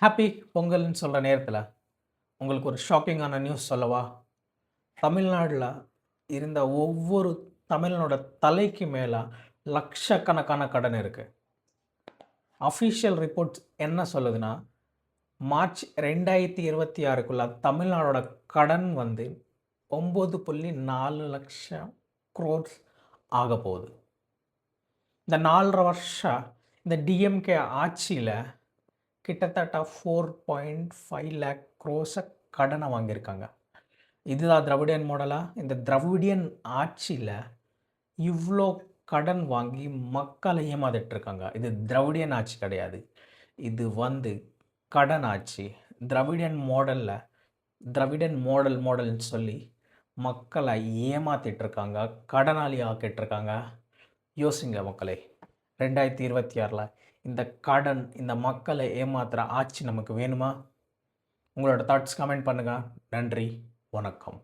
Happy பொங்கல்னு சொல்கிற நேரத்தில் உங்களுக்கு ஒரு ஷாக்கிங்கான நியூஸ் சொல்லவா? தமிழ்நாட்டில் இருந்த ஒவ்வொரு தமிழனோட தலைக்கு மேலே லட்சக்கணக்கான கடன் இருக்குது. அஃபிஷியல் ரிப்போர்ட்ஸ் என்ன சொல்லுதுன்னா, மார்ச் 2026க்குள்ள தமிழ்நாடோட கடன் வந்து 9.4 லட்சம் க்ரோர்ஸ் ஆக போகுது. இந்த 4.5 வருஷம் இந்த டிஎம்கே ஆட்சியில் கிட்டத்தட்ட 4.5 லேக் க்ரோர்ஸை கடனை வாங்கியிருக்காங்க. இதுதான் திராவிடியன் மாடலா? இந்த திராவிடியன் ஆட்சியில் இவ்வளோ கடன் வாங்கி மக்களை ஏமாத்திட்டுருக்காங்க. இது திராவிடியன் ஆட்சி கிடையாது. இது வந்து கடன் ஆட்சி. திராவிடியன் மாடல்னு சொல்லி மக்களை ஏமாத்திட்டுருக்காங்க, கடனாளி ஆக்கிட்டுருக்காங்க. யோசிங்க மக்களே, 2026 இந்த கடன், இந்த மக்களை ஏமாத்துகிற ஆட்சி நமக்கு வேணுமா? உங்களோட தாட்ஸ் கமெண்ட் பண்ணுங்கள். நன்றி, வணக்கம்.